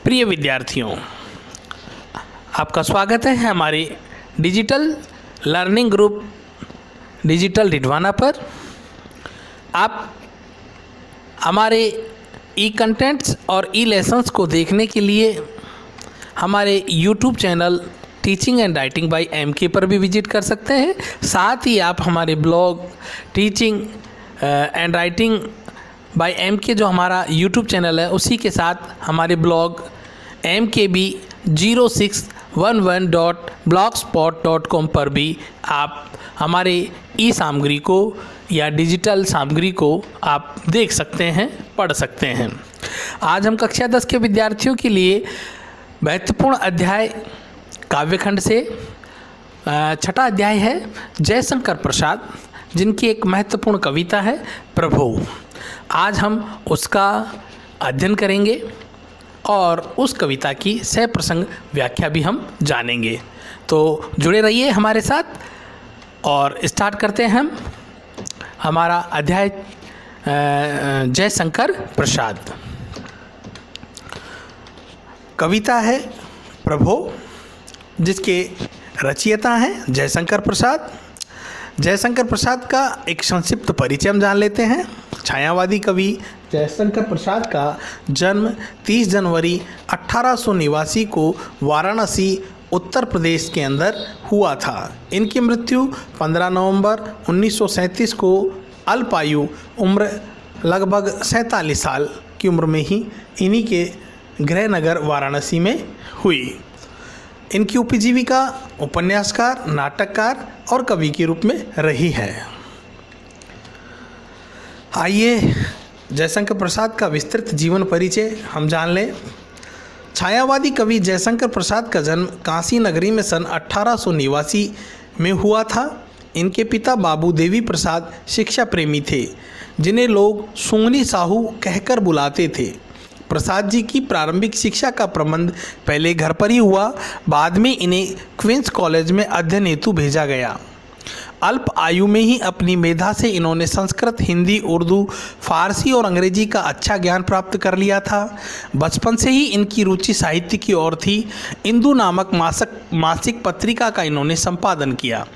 प्रिय विद्यार्थियों, आपका स्वागत है हमारे digital learning group digital Didwana पर। आप हमारे ई कंटेंट्स और ई लेसन्स को देखने के लिए हमारे YouTube channel teaching and writing by MK पर भी विजिट कर सकते हैं। साथ ही आप हमारे blog teaching and writing by MK जो हमारा यूट्यूब चैनल है उसी के साथ हमारे ब्लॉग mkb0611.blogspot.com पर भी आप हमारे ई सामग्री को या डिजिटल सामग्री को आप देख सकते हैं, पढ़ सकते हैं। आज हम कक्षा 10 के विद्यार्थियों के लिए महत्वपूर्ण अध्याय काव्यखंड से छठा अध्याय है जयशंकर प्रसाद, जिनकी एक महत्वपूर्ण कविता है प्रभो। आज हम उसका अध्ययन करेंगे और उस कविता की सह प्रसंग व्याख्या भी हम जानेंगे। तो जुड़े रहिए हमारे साथ और स्टार्ट करते हैं हम हमारा अध्याय जयशंकर प्रसाद। कविता है प्रभो, जिसके रचयिता हैं जयशंकर प्रसाद। जयशंकर प्रसाद का एक संक्षिप्त परिचय हम जान लेते हैं। छायावादी कवि जयशंकर प्रसाद का जन्म 30 जनवरी 1889 को वाराणसी उत्तर प्रदेश के अंदर हुआ था। इनकी मृत्यु 15 नवंबर 1937 को अल्पायु उम्र लगभग 47 साल की उम्र में ही इन्हीं के गृह नगर वाराणसी में हुई। इनकी उपजीविका उपन्यासकार, नाटककार और कवि के रूप में रही है। आइए जयशंकर प्रसाद का विस्तृत जीवन परिचय हम जान लें। छायावादी कवि जयशंकर प्रसाद का जन्म काशी नगरी में सन 1889 में हुआ था। इनके पिता बाबू देवी प्रसाद शिक्षा प्रेमी थे, जिन्हें लोग सुंगनी साहू कहकर बुलाते थे। प्रसाद जी की प्रारंभिक शिक्षा का प्रबंध पहले घर पर ही हुआ, बाद में इन्हें क्वींस कॉलेज में अध्ययन हेतु भेजा गया। अल्प आयु में ही अपनी मेधा से इन्होंने संस्कृत, हिंदी, उर्दू, फारसी और अंग्रेजी का अच्छा ज्ञान प्राप्त कर लिया था। बचपन से ही इनकी रुचि साहित्य की ओर थी। इंदु नामक मासिक पत्रिका का इन्होंने संपादन किया।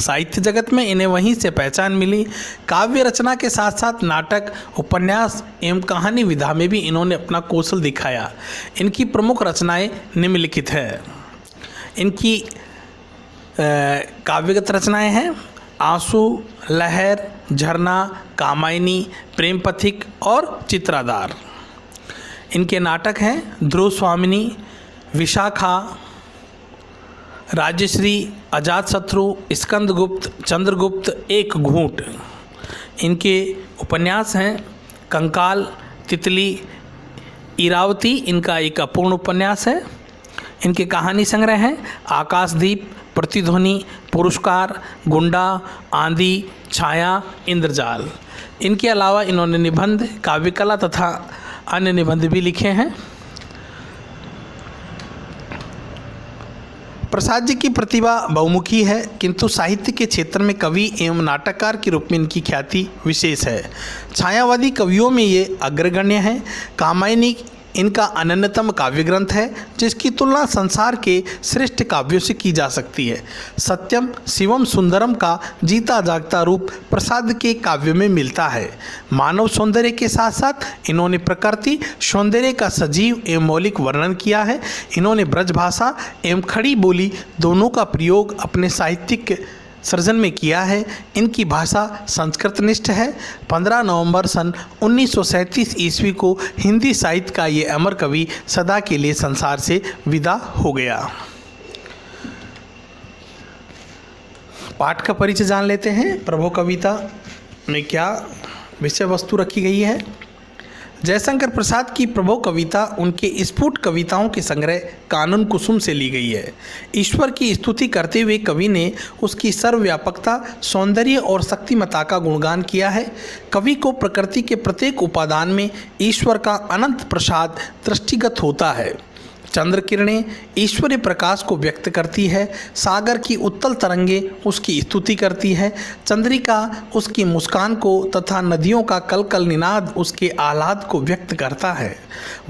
साहित्य जगत में इन्हें वहीं से पहचान मिली। काव्य रचना के साथ साथ नाटक, उपन्यास एवं कहानी विधा में भी इन्होंने अपना कौशल दिखाया। इनकी प्रमुख रचनाएं निम्नलिखित है। इनकी काव्यगत रचनाएं हैं आंसू, लहर, झरना, कामायनी, प्रेम पथिक और चित्रादार। इनके नाटक हैं ध्रुव स्वामिनी, विशाखा, राजश्री, अजातशत्रु, स्कंदगुप्त, चंद्रगुप्त, एक घूंट। इनके उपन्यास हैं कंकाल, तितली, इरावती, इनका एक अपूर्ण उपन्यास है। इनके कहानी संग्रह हैं आकाशदीप, प्रतिध्वनि, पुरस्कार, गुंडा, आंधी, छाया, इंद्रजाल। इनके अलावा इन्होंने निबंध, काव्यकला तथा अन्य निबंध भी लिखे हैं। प्रसाद जी की प्रतिभा बहुमुखी है, किंतु साहित्य के क्षेत्र में कवि एवं नाटककार के रूप में इनकी ख्याति विशेष है। छायावादी कवियों में ये अग्रगण्य हैं। कामायनी इनका अनन्यतम काव्य ग्रंथ है, जिसकी तुलना संसार के श्रेष्ठ काव्यों से की जा सकती है। सत्यम शिवम सुंदरम का जीता जागता रूप प्रसाद के काव्य में मिलता है। मानव सौंदर्य के साथ साथ इन्होंने प्रकृति सौंदर्य का सजीव एवं मौलिक वर्णन किया है। इन्होंने ब्रजभाषा एवं खड़ी बोली दोनों का प्रयोग अपने साहित्यिक सृजन में किया है। इनकी भाषा संस्कृतनिष्ठ है। 15 नवंबर सन 1937 ईस्वी को हिंदी साहित्य का ये अमर कवि सदा के लिए संसार से विदा हो गया। पाठ का परिचय जान लेते हैं। प्रभो कविता में क्या विषय वस्तु रखी गई है। जयशंकर प्रसाद की प्रभो कविता उनके स्फुट कविताओं के संग्रह कानन कुसुम से ली गई है। ईश्वर की स्तुति करते हुए कवि ने उसकी सर्वव्यापकता, सौंदर्य और शक्तिमत्ता का गुणगान किया है। कवि को प्रकृति के प्रत्येक उपादान में ईश्वर का अनंत प्रसाद दृष्टिगत होता है। चंद्र किरणें ईश्वरीय प्रकाश को व्यक्त करती है। सागर की उत्तल तरंगें उसकी स्तुति करती है। चंद्रिका उसकी मुस्कान को तथा नदियों का कलकल निनाद उसके आह्लाद को व्यक्त करता है।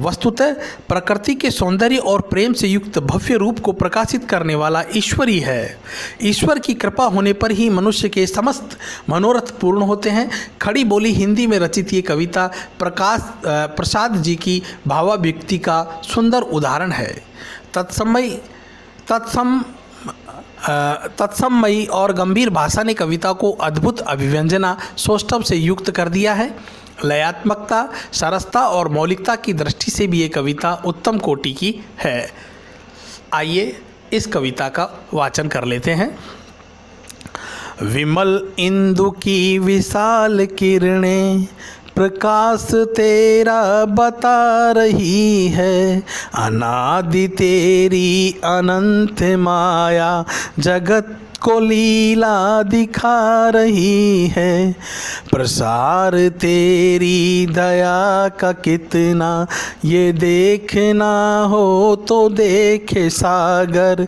वस्तुतः प्रकृति के सौंदर्य और प्रेम से युक्त भव्य रूप को प्रकाशित करने वाला ईश्वर ही है। ईश्वर की कृपा होने पर ही मनुष्य के समस्त मनोरथ पूर्ण होते हैं। खड़ी बोली हिंदी में रचित ये कविता प्रसाद जी की भावाभिव्यक्ति का सुंदर उदाहरण है। तत्समयी और गंभीर भाषा ने कविता को अद्भुत अभिव्यंजना सौष्ठव से युक्त कर दिया है। लयात्मकता, सरसता और मौलिकता की दृष्टि से भी ये कविता उत्तम कोटि की है। आइए इस कविता का वाचन कर लेते हैं। विमल इंदु की विशाल किरणें प्रकाश तेरा बता रही है। अनादि तेरी अनंत माया जगत को लीला दिखा रही है। प्रसार तेरी दया का कितना ये देखना हो तो देखे सागर।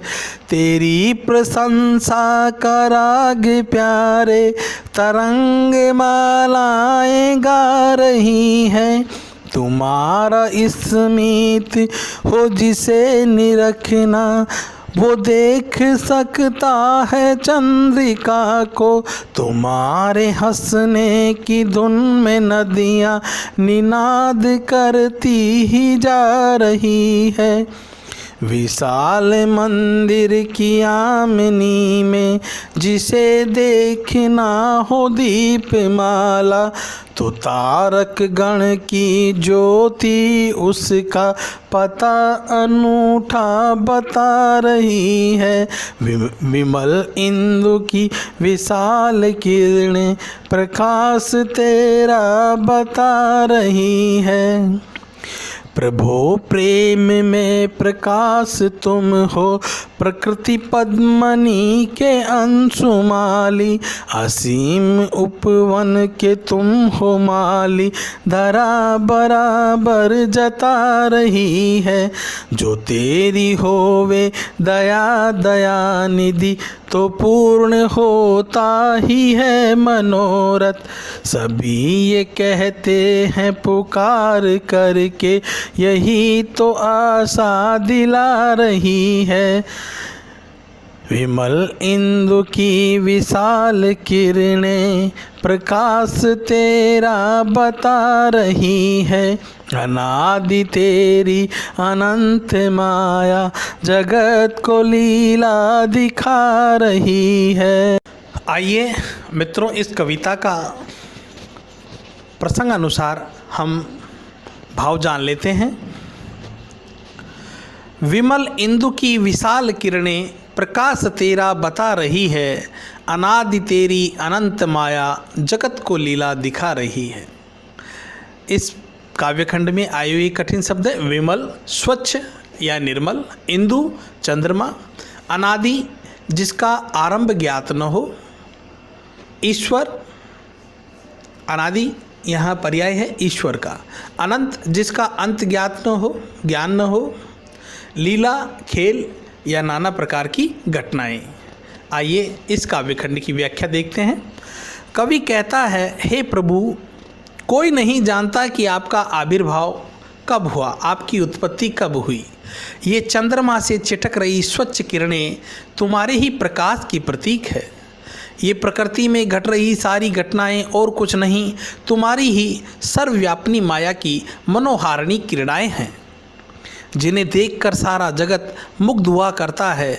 तेरी प्रशंसा का राग प्यारे तरंग मालाएं गा रही हैं। तुम्हारा स्मित हो जिसे निरखना वो देख सकता है चंद्रिका को। तुम्हारे हंसने की धुन में नदियाँ निनाद करती ही जा रही है। विशाल मंदिर की आमनी में जिसे देखना हो दीपमाला तो तारक गण की ज्योति उसका पता अनूठा बता रही है। विमल इंदु की विशाल किरणें प्रकाश तेरा बता रही है। प्रभो प्रेम में प्रकाश तुम हो, प्रकृति पद्मनी के अंशुमाली। असीम उपवन के तुम हो माली, धरा बराबर जता रही है। जो तेरी होवे दया दया निधि तो पूर्ण होता ही है मनोरथ। सभी ये कहते हैं पुकार करके, यही तो आशा दिला रही है। विमल इंदु की विशाल किरणें प्रकाश तेरा बता रही है। अनादि तेरी अनंत माया जगत को लीला दिखा रही है। आइए मित्रों, इस कविता का प्रसंग अनुसार हम भाव जान लेते हैं। विमल इंदु की विशाल किरणें प्रकाश तेरा बता रही है। अनादि तेरी अनंत माया जगत को लीला दिखा रही है। इस काव्यखंड में आए हुए कठिन शब्द है विमल स्वच्छ या निर्मल, इंदु चंद्रमा, अनादि जिसका आरंभ ज्ञात न हो, ईश्वर अनादि यहाँ पर्याय है ईश्वर का, अनंत जिसका अंत ज्ञात न हो, ज्ञान न हो, लीला खेल या नाना प्रकार की घटनाएं। आइए इस काव्यखंड की व्याख्या देखते हैं। कवि कहता है, हे प्रभु, कोई नहीं जानता कि आपका आविर्भाव कब हुआ, आपकी उत्पत्ति कब हुई। ये चंद्रमा से चिटक रही स्वच्छ किरणें तुम्हारे ही प्रकाश की प्रतीक है। ये प्रकृति में घट रही सारी घटनाएं और कुछ नहीं, तुम्हारी ही सर्वव्यापिनी माया की मनोहारिणी किरणाएं हैं, जिन्हें देखकर सारा जगत मुग्ध हुआ करता है।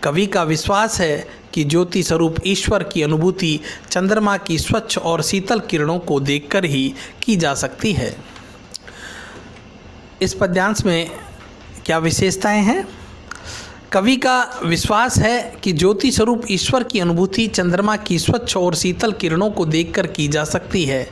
कवि का विश्वास है कि ज्योति स्वरूप ईश्वर की अनुभूति चंद्रमा की स्वच्छ और शीतल किरणों को देखकर ही की जा सकती है। इस पद्यांश में क्या विशेषताएं हैं? कवि का विश्वास है कि ज्योति स्वरूप ईश्वर की अनुभूति चंद्रमा की स्वच्छ और शीतल किरणों को देखकर की जा सकती है।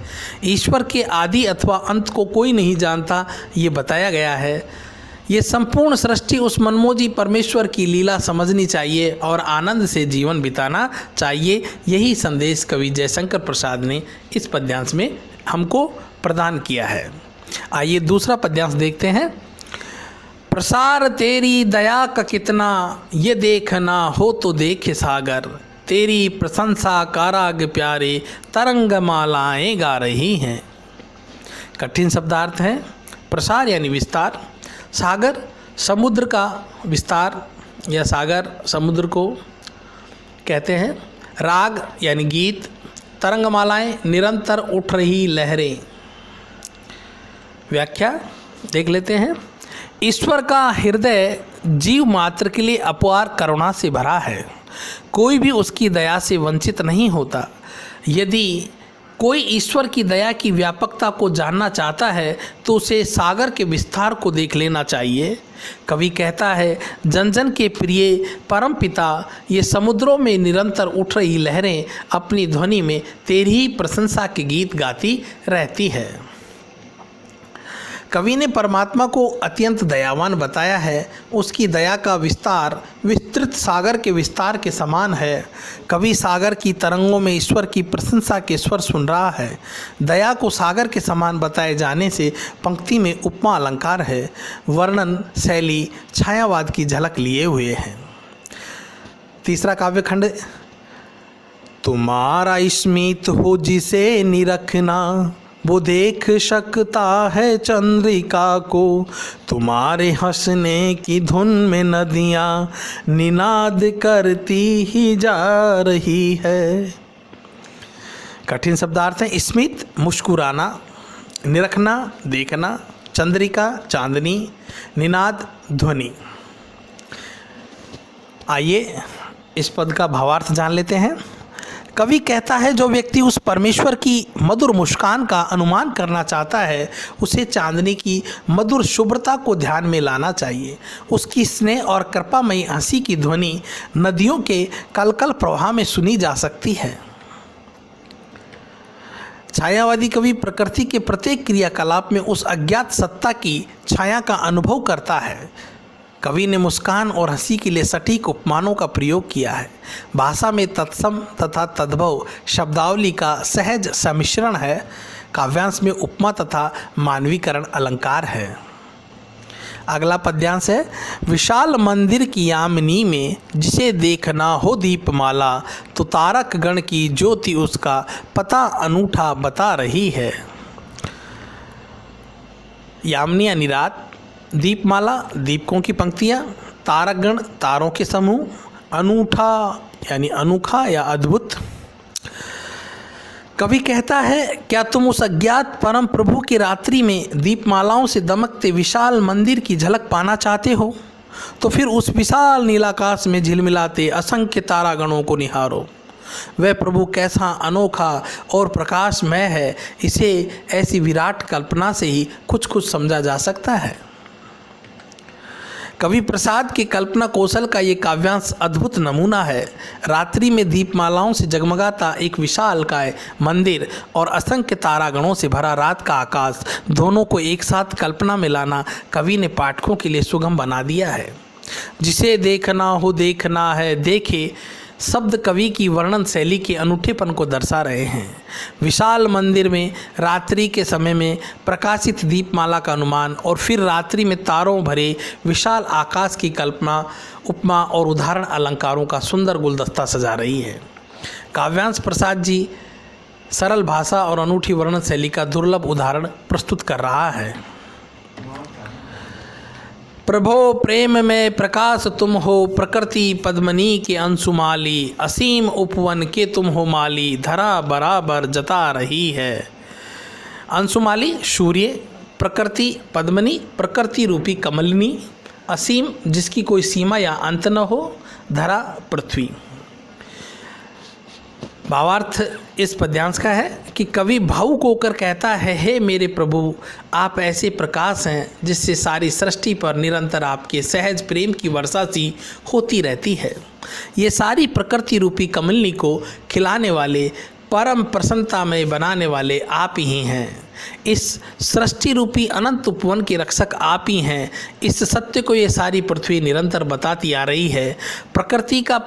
ईश्वर के आदि अथवा अंत को कोई नहीं जानता, ये बताया गया है। ये संपूर्ण सृष्टि उस मनमोजी परमेश्वर की लीला समझनी चाहिए और आनंद से जीवन बिताना चाहिए। यही संदेश कवि जयशंकर प्रसाद ने इस पद्यांश में हमको प्रदान किया है। आइए दूसरा पद्यांश देखते हैं। प्रसार तेरी दया का कितना, ये देखना हो तो देखे सागर। तेरी प्रशंसा का राग प्यारे, तरंग मालाएं गा रही हैं। कठिन शब्दार्थ है। प्रसार यानी विस्तार, सागर समुद्र का विस्तार या सागर समुद्र को कहते हैं। राग यानी गीत, तरंगमालाएं निरंतर उठ रही लहरें। व्याख्या देख लेते हैं। ईश्वर का हृदय जीव मात्र के लिए अपार करुणा से भरा है। कोई भी उसकी दया से वंचित नहीं होता। यदि कोई ईश्वर की दया की व्यापकता को जानना चाहता है तो उसे सागर के विस्तार को देख लेना चाहिए। कवि कहता है, जन जन के प्रिय परम पिता, ये समुद्रों में निरंतर उठ रही लहरें अपनी ध्वनि में तेरी ही प्रशंसा के गीत गाती रहती है। कवि ने परमात्मा को अत्यंत दयावान बताया है। उसकी दया का विस्तार विस्तृत सागर के विस्तार के समान है। कवि सागर की तरंगों में ईश्वर की प्रशंसा के स्वर सुन रहा है। दया को सागर के समान बताए जाने से पंक्ति में उपमा अलंकार है। वर्णन शैली छायावाद की झलक लिए हुए है। तीसरा काव्यखंड, तुम्हारा स्मित हो जिसे निरखना, वो देख सकता है चंद्रिका को। तुम्हारे हंसने की धुन में नदियाँ निनाद करती ही जा रही है। कठिन शब्दार्थ है। स्मित मुस्कुराना, निरखना देखना, चंद्रिका चांदनी, निनाद ध्वनि। आइए इस पद का भावार्थ जान लेते हैं। कवि कहता है, जो व्यक्ति उस परमेश्वर की मधुर मुस्कान का अनुमान करना चाहता है उसे चांदनी की मधुर शुभ्रता को ध्यान में लाना चाहिए। उसकी स्नेह और कृपामयी हंसी की ध्वनि नदियों के कलकल प्रवाह में सुनी जा सकती है। छायावादी कवि प्रकृति के प्रत्येक क्रियाकलाप में उस अज्ञात सत्ता की छाया का अनुभव करता है। कवि ने मुस्कान और हंसी के लिए सटीक उपमानों का प्रयोग किया है। भाषा में तत्सम तथा तद्भव शब्दावली का सहज सम्मिश्रण है। काव्यांश में उपमा तथा मानवीकरण अलंकार है। अगला पद्यांश है, विशाल मंदिर की यामिनी में जिसे देखना हो दीपमाला, तो तारक गण की ज्योति उसका पता अनूठा बता रही है। यामिनी यानी रात, दीपमाला दीपकों की पंक्तियाँ, तारकगण तारों के समूह, अनूठा यानी अनोखा या अद्भुत। कवि कहता है, क्या तुम उस अज्ञात परम प्रभु की रात्रि में दीपमालाओं से दमकते विशाल मंदिर की झलक पाना चाहते हो? तो फिर उस विशाल नीलाकाश में झिलमिलाते असंख्य तारागणों को निहारो। वह प्रभु कैसा अनोखा और प्रकाशमय है, इसे ऐसी विराट कल्पना से ही कुछ कुछ समझा जा सकता है। कवि प्रसाद के कल्पना कौशल का ये काव्यांश अद्भुत नमूना है। रात्रि में दीपमालाओं से जगमगाता एक विशालकाय मंदिर और असंख्य तारागणों से भरा रात का आकाश, दोनों को एक साथ कल्पना में लाना कवि ने पाठकों के लिए सुगम बना दिया है। जिसे देखना हो देखना है देखे शब्द कवि की वर्णन शैली के अनूठेपन को दर्शा रहे हैं। विशाल मंदिर में रात्रि के समय में प्रकाशित दीपमाला का अनुमान और फिर रात्रि में तारों भरे विशाल आकाश की कल्पना उपमा और उदाहरण अलंकारों का सुंदर गुलदस्ता सजा रही है। काव्यांश प्रसाद जी सरल भाषा और अनूठी वर्णन शैली का दुर्लभ उदाहरण प्रस्तुत कर रहा है। प्रभो प्रेम में प्रकाश तुम हो, प्रकृति पद्मनी के अंशुमाली, असीम उपवन के तुम हो माली, धरा बराबर जता रही है। अंशुमाली सूर्य, प्रकृति पद्मनी प्रकृति रूपी कमलिनी, असीम जिसकी कोई सीमा या अंत न हो, धरा पृथ्वी। भावार्थ इस पद्यांश का है कि कवि भावुक होकर कहता है, हे मेरे प्रभु, आप ऐसे प्रकाश हैं जिससे सारी सृष्टि पर निरंतर आपके सहज प्रेम की वर्षा सी होती रहती है। ये सारी प्रकृति रूपी कमलिनी को खिलाने वाले, परम प्रसन्नता में बनाने वाले आप ही हैं। इस सृष्टि रूपी अनंत उपवन के रक्षक आप ही हैं। इस सत्य को ये सारी पृथ्वी निरंतर बताती आ रही है। पृथ्वी का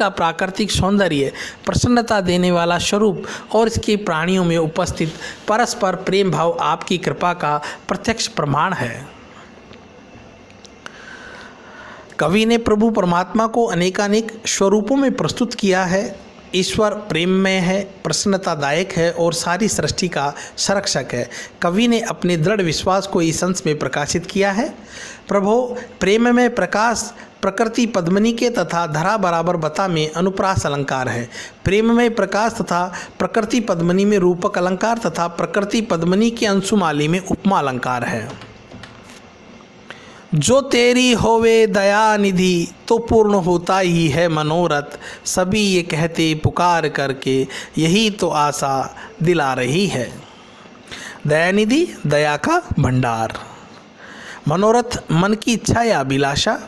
प्राकृतिक सौंदर्य, प्रसन्नता देने वाला स्वरूप और इसके प्राणियों में उपस्थित परस्पर प्रेम भाव आपकी कृपा का प्रत्यक्ष प्रमाण है। कवि ने प्रभु परमात्मा को अनेकानेक स्वरूपों में प्रस्तुत किया है। ईश्वर प्रेममय है, प्रसन्नतादायक है और सारी सृष्टि का संरक्षक है। कवि ने अपने दृढ़ विश्वास को इस अंश में प्रकाशित किया है। प्रभो प्रेममय प्रकाश प्रकृति पद्मिनी के तथा धरा बराबर बता में अनुप्रास अलंकार है। प्रेममय प्रकाश तथा प्रकृति पद्मिनी में रूपक अलंकार तथा प्रकृति पद्मिनी की अंशुमाली में उपमा अलंकार है। जो तेरी होवे दया निधि तो पूर्ण होता ही है मनोरथ, सभी ये कहते पुकार करके यही तो आशा दिला रही है। दयानिधि दया का भंडार, मनोरथ मन की इच्छा या अभिलाषा।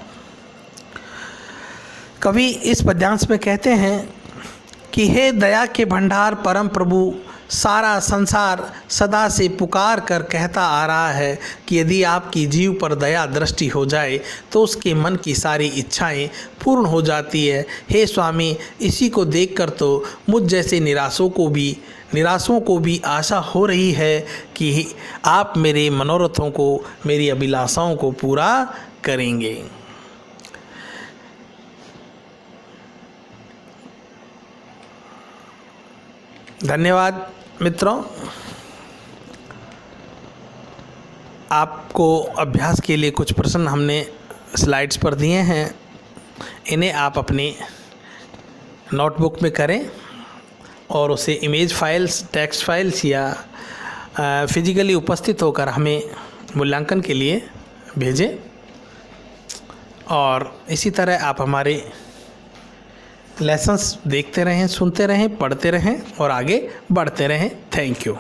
कवि इस पद्यांश में कहते हैं कि हे दया के भंडार परम प्रभु, सारा संसार सदा से पुकार कर कहता आ रहा है कि यदि आपकी जीव पर दया दृष्टि हो जाए तो उसके मन की सारी इच्छाएं पूर्ण हो जाती है। हे स्वामी, इसी को देखकर तो मुझ जैसे निराशों को भी आशा हो रही है कि आप मेरे मनोरथों को, मेरी अभिलाषाओं को पूरा करेंगे। धन्यवाद मित्रों। आपको अभ्यास के लिए कुछ प्रश्न हमने स्लाइड्स पर दिए हैं, इन्हें आप अपनी नोटबुक में करें और उसे इमेज फाइल्स, टेक्स्ट फाइल्स या फिजिकली उपस्थित होकर हमें मूल्यांकन के लिए भेजें। और इसी तरह आप हमारे लेसन्स देखते रहें, सुनते रहें, पढ़ते रहें और आगे बढ़ते रहें। Thank you.